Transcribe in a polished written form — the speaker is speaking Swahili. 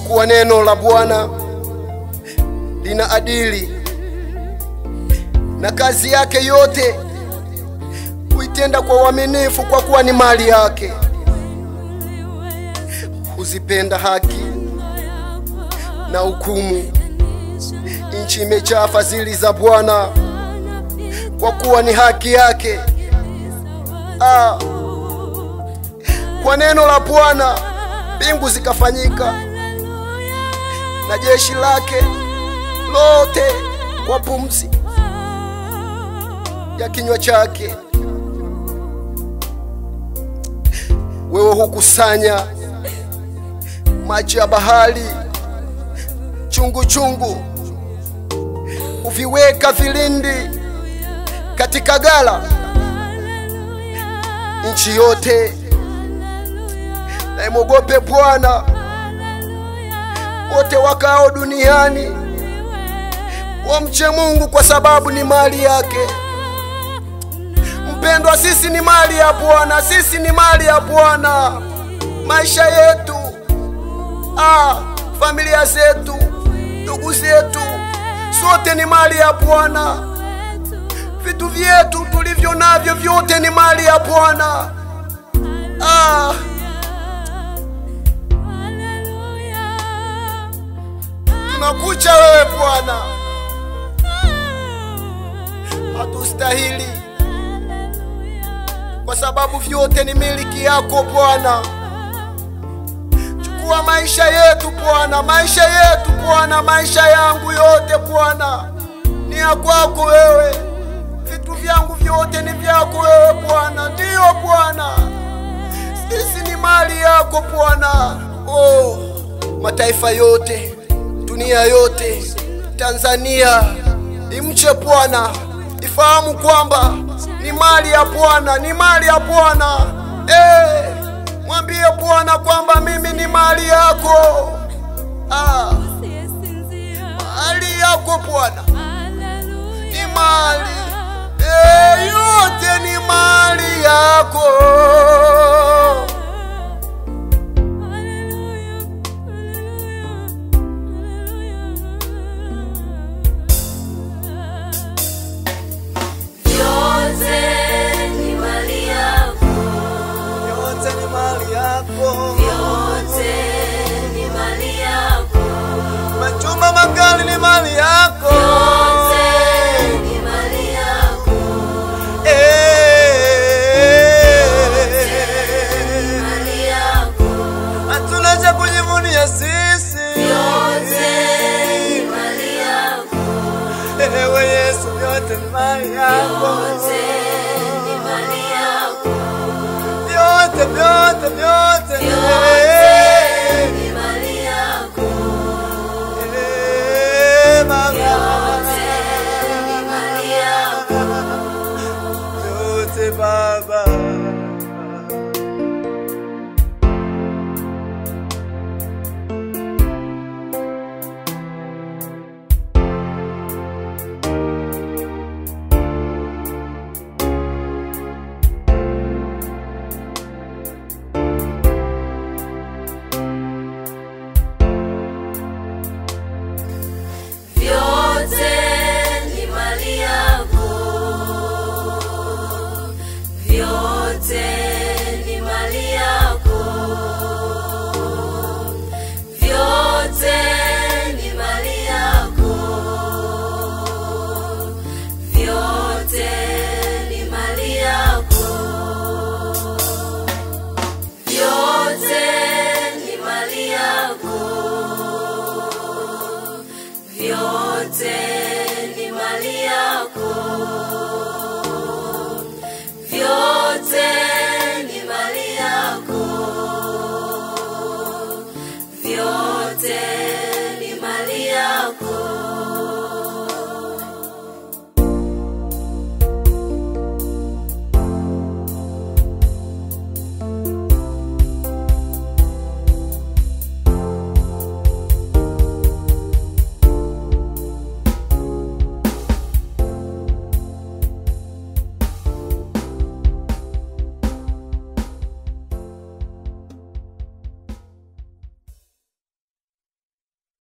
kuwa neno la Bwana lina adili na kazi yake yote huitenda kwa uaminifu, kwa kuwa ni mali yake. Huzipenda haki na hukumu. Nchi imejaa fadhili za Bwana, kwa kuwa ni haki yake. Kwa neno la Bwana mbingu zikafanyika, na jeshi lake lote kwa pumzi ya kinywa chake. Wewe hukusanya maji ya bahari chungu chungu, uviweka vilindi katika gala. Nchi yote na imogope Bwana, wote wakao duniani wamche Mungu, kwa sababu ni mali yake. Mpendwa, sisi ni mali ya Bwana, sisi ni mali ya Bwana. Maisha yetu, familia zetu, ndugu zetu, sote ni mali ya Bwana. Vitu vyetu tulivyo navyo vyote ni mali ya Bwana. Tunakucha wewe Bwana, hatustahili, kwa sababu vyote ni miliki yako Bwana. Chukua maisha yetu Bwana, maisha yetu Bwana, maisha yangu yote Bwana ni ya kwako wewe. Vitu vyangu vyote ni vyako wewe Bwana. Ndio Bwana, sisi ni mali yako Bwana. Mataifa yote, dunia yote, Tanzania imche Bwana, ifahamu kwamba ni mali ya Bwana, ni mali ya Bwana. Mwambie Bwana kwamba mimi ni mali yako. Mali yako Bwana, ni mali, yote ni mali yako. Majumba magari ni mali yako. Yote ni mali yako. Yote ni mali yako. Hatuna cha kujivunia sisi. Yote ni mali yako. Ewe Yesu, yote ni mali yako. Yote ni mali yako. Yote, yote, yote. Yote ni mali yako. Yote Baba.